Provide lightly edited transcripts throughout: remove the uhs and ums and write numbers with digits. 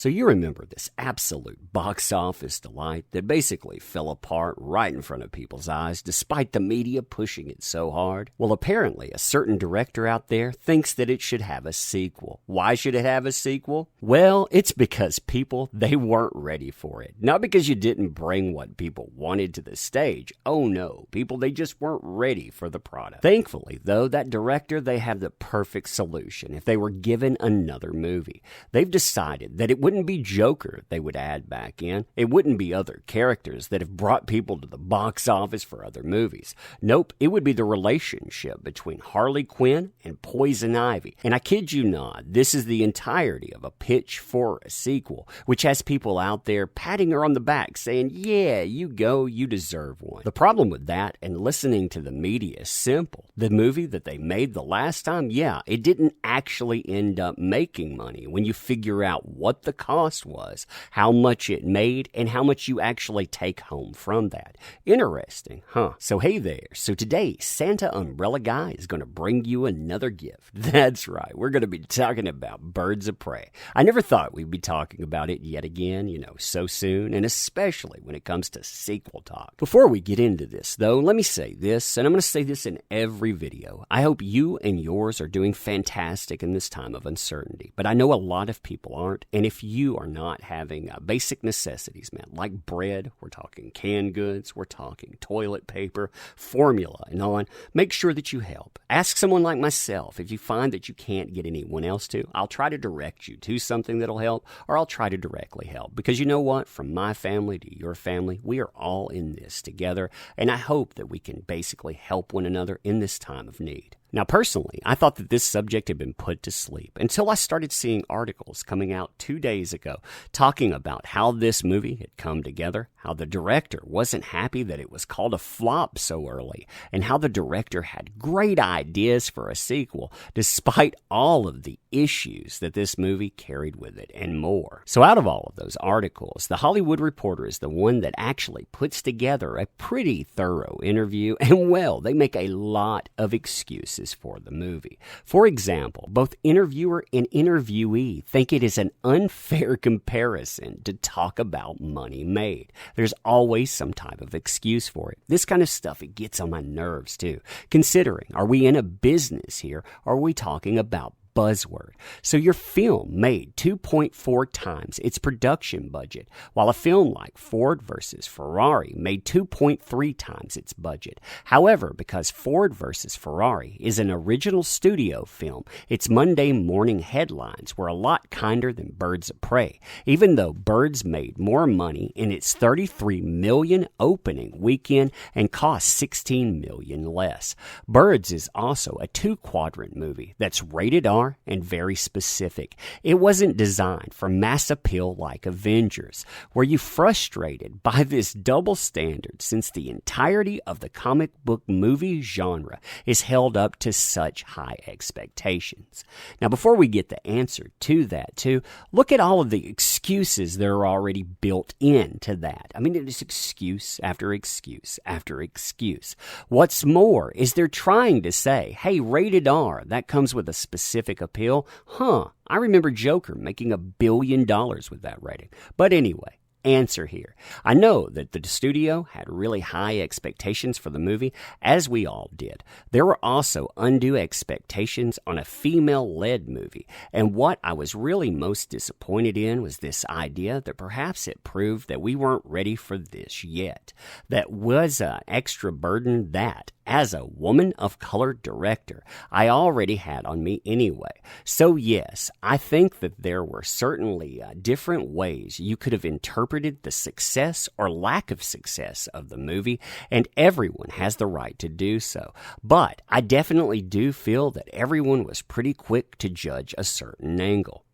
So you remember this absolute box office delight that basically fell apart right in front of people's eyes despite the media pushing it so hard? Well, apparently a certain director out there thinks that it should have a sequel. Why should it have a sequel? Well, it's because people, they weren't ready for it. Not because you didn't bring what people wanted to the stage. Oh no, people, they just weren't ready for the product. Thankfully, though, that director, they have the perfect solution if they were given another movie. They've decided that it wouldn't be Joker they would add back in. It wouldn't be other characters that have brought people to the box office for other movies. Nope, it would be the relationship between Harley Quinn and Poison Ivy. And I kid you not, this is the entirety of a pitch for a sequel, which has people out there patting her on the back saying, yeah, you go, you deserve one. The problem with that and listening to the media is simple. The movie that they made the last time, yeah, it didn't actually end up making money when you figure out what the cost was, how much it made, and how much you actually take home from that. Interesting, huh? So hey there. So today, Santa Umbrella Guy is going to bring you another gift. That's right. We're going to be talking about Birds of Prey. I never thought we'd be talking about it yet again, so soon, and especially when it comes to sequel talk. Before we get into this, though, let me say this, and I'm going to say this in every video. I hope you and yours are doing fantastic in this time of uncertainty, but I know a lot of people aren't, and if you are not having basic necessities, man, like bread, we're talking canned goods, we're talking toilet paper, formula, and on, make sure that you help. Ask someone like myself. If you find that you can't get anyone else to, I'll try to direct you to something that'll help, or I'll try to directly help. Because you know what? From my family to your family, we are all in this together, and I hope that we can basically help one another in this time of need. Now, personally, I thought that this subject had been put to sleep until I started seeing articles coming out 2 days ago talking about how this movie had come together, how the director wasn't happy that it was called a flop so early, and how the director had great ideas for a sequel despite all of the issues that this movie carried with it and more. So out of all of those articles, The Hollywood Reporter is the one that actually puts together a pretty thorough interview, and well, they make a lot of excuses for the movie. For example, both interviewer and interviewee think it is an unfair comparison to talk about money made. There's always some type of excuse for it. This kind of stuff, it gets on my nerves too. Considering, are we in a business here, or are we talking about buzzword? So your film made 2.4 times its production budget, while a film like Ford versus Ferrari made 2.3 times its budget. However, because Ford versus Ferrari is an original studio film, its Monday morning headlines were a lot kinder than Birds of Prey, even though Birds made more money in its $33 million opening weekend and cost $16 million less. Birds is also a 2-quadrant movie that's rated R and very specific. It wasn't designed for mass appeal like Avengers. Were you frustrated by this double standard since the entirety of the comic book movie genre is held up to such high expectations? Now, before we get the answer to that too, look at all of the excuses that are already built into that. I mean, it is excuse after excuse after excuse. What's more is they're trying to say, hey, rated R, that comes with a specific appeal. I remember Joker making $1 billion with that rating. But anyway, answer here. I know that the studio had really high expectations for the movie, as we all did. There were also undue expectations on a female-led movie, and what I was really most disappointed in was this idea that perhaps it proved that we weren't ready for this yet. That was an extra burden that, as a woman of color director, I already had on me anyway. So yes, I think that there were certainly different ways you could have interpreted the success or lack of success of the movie, and everyone has the right to do so. But I definitely do feel that everyone was pretty quick to judge a certain angle.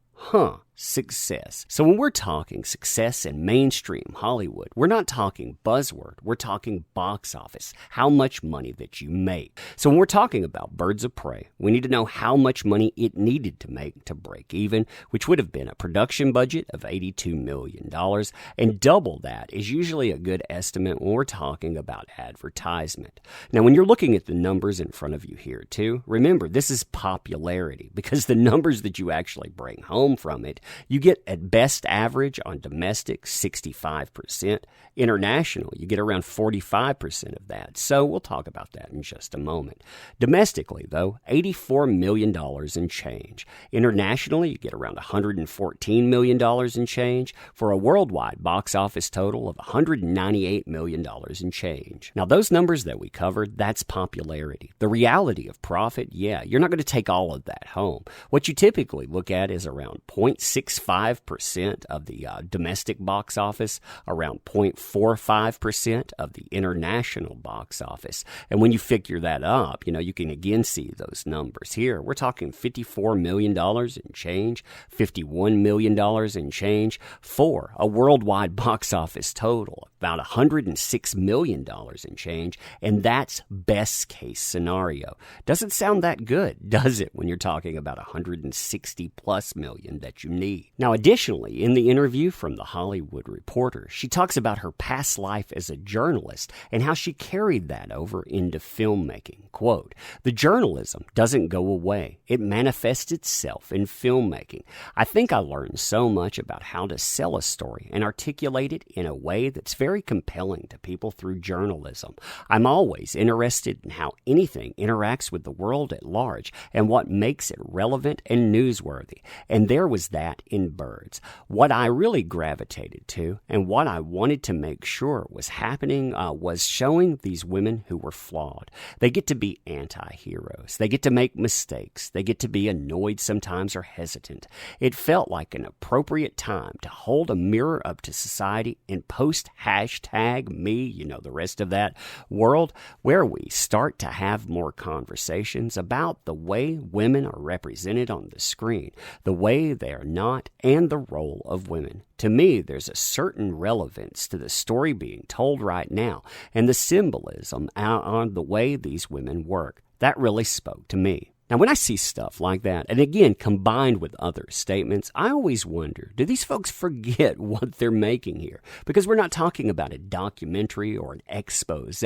Success. So when we're talking success in mainstream Hollywood, we're not talking buzzword, we're talking box office, how much money that you make. So when we're talking about Birds of Prey, we need to know how much money it needed to make to break even, which would have been a production budget of $82 million, and double that is usually a good estimate when we're talking about advertisement. Now, when you're looking at the numbers in front of you here too, remember this is popularity, because the numbers that you actually bring home from it You get at best average on domestic, 65%. International, you get around 45% of that. So we'll talk about that in just a moment. Domestically, though, $84 million in change. Internationally, you get around $114 million in change for a worldwide box office total of $198 million in change. Now, those numbers that we covered, that's popularity. The reality of profit, yeah, you're not going to take all of that home. What you typically look at is around 0.65% of the domestic box office, around 0.45% of the international box office. And when you figure that up, you can again see those numbers here. We're talking $54 million in change, $51 million in change for a worldwide box office total, about $106 million in change, and that's best case scenario. Doesn't sound that good, does it, when you're talking about 160 plus million that you need? Now, additionally, in the interview from The Hollywood Reporter, she talks about her past life as a journalist and how she carried that over into filmmaking. Quote, "The journalism doesn't go away. It manifests itself in filmmaking. I think I learned so much about how to sell a story and articulate it in a way that's very compelling to people through journalism. I'm always interested in how anything interacts with the world at large and what makes it relevant and newsworthy. And there was that in Birds. What I really gravitated to and what I wanted to make sure was happening was showing these women who were flawed. They get to be anti-heroes. They get to make mistakes. They get to be annoyed sometimes or hesitant. It felt like an appropriate time to hold a mirror up to society and post #me, the rest of that world, where we start to have more conversations about the way women are represented on the screen, the way they are not, and the role of women. To me, there's a certain relevance to the story being told right now and the symbolism on the way these women work. That really spoke to me. Now, when I see stuff like that, and again, combined with other statements, I always wonder, do these folks forget what they're making here? Because we're not talking about a documentary or an expose.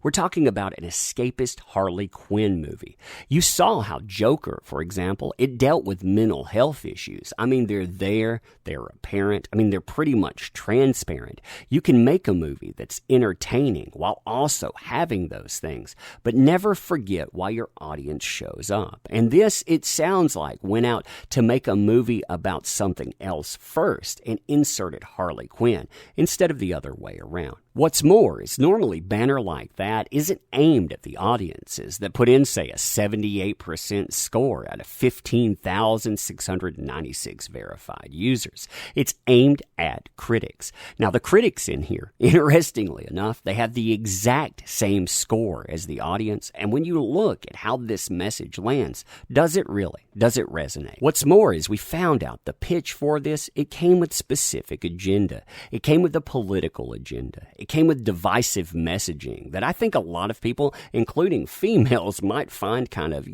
We're talking about an escapist Harley Quinn movie. You saw how Joker, for example, it dealt with mental health issues. I mean, they're there, they're apparent. I mean, they're pretty much transparent. You can make a movie that's entertaining while also having those things, but never forget why your audience shows up. And this, it sounds like, went out to make a movie about something else first and inserted Harley Quinn instead of the other way around. What's more is normally banner like that isn't aimed at the audiences that put in, say, a 78% score out of 15,696 verified users. It's aimed at critics. Now, the critics in here, interestingly enough, they have the exact same score as the audience. And when you look at how this message lands, does it really? Does it resonate? What's more is we found out the pitch for this, it came with specific agenda. It came with a political agenda. It came with divisive messaging that I think a lot of people, including females, might find kind of,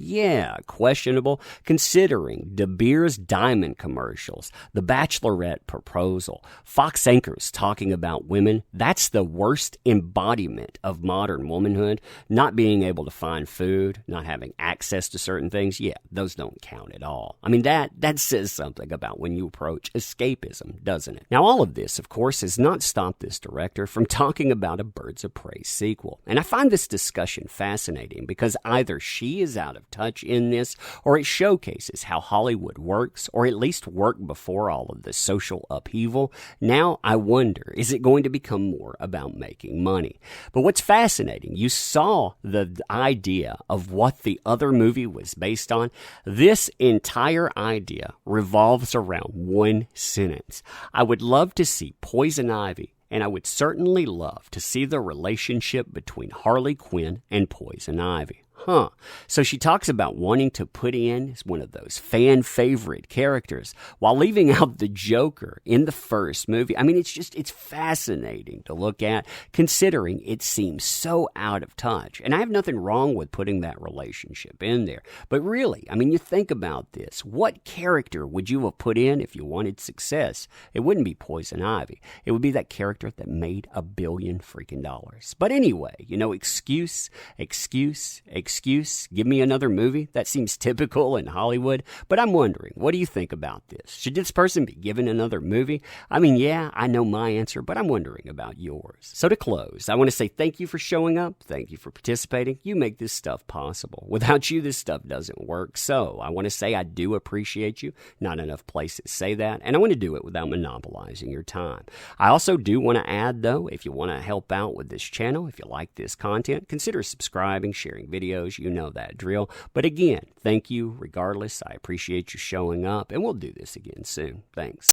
questionable, considering De Beers Diamond commercials, the Bachelorette proposal, Fox anchors talking about women. That's the worst embodiment of modern womanhood, not being able to find food, not having access to certain things. Yeah, those don't count at all. I mean, that says something about when you approach escapism, doesn't it? Now, all of this, of course, has not stopped this director from talking about a Birds of Prey sequel. And I find this discussion fascinating because either she is out of touch in this, or it showcases how Hollywood works, or at least worked before all of the social upheaval. Now, I wonder, is it going to become more about making money? But what's fascinating, you saw the idea of what the other movie was based on. This entire idea revolves around one sentence. I would love to see Poison Ivy, and I would certainly love to see the relationship between Harley Quinn and Poison Ivy. So she talks about wanting to put in one of those fan favorite characters while leaving out the Joker in the first movie. I mean, it's fascinating to look at, considering it seems so out of touch. And I have nothing wrong with putting that relationship in there. But really, I mean, you think about this. What character would you have put in if you wanted success? It wouldn't be Poison Ivy. It would be that character that made $1 billion freaking dollars. But anyway, excuse. excuse. Give me another movie. That seems typical in Hollywood. But I'm wondering, what do you think about this? Should this person be given another movie? I mean, yeah, I know my answer, but I'm wondering about yours. So to close, I want to say thank you for showing up. Thank you for participating. You make this stuff possible. Without you, this stuff doesn't work. So I want to say I do appreciate you. Not enough places say that. And I want to do it without monopolizing your time. I also do want to add, though, if you want to help out with this channel, if you like this content, consider subscribing, sharing videos. You know that drill. But again, thank you regardless. I appreciate you showing up, and we'll do this again soon. Thanks.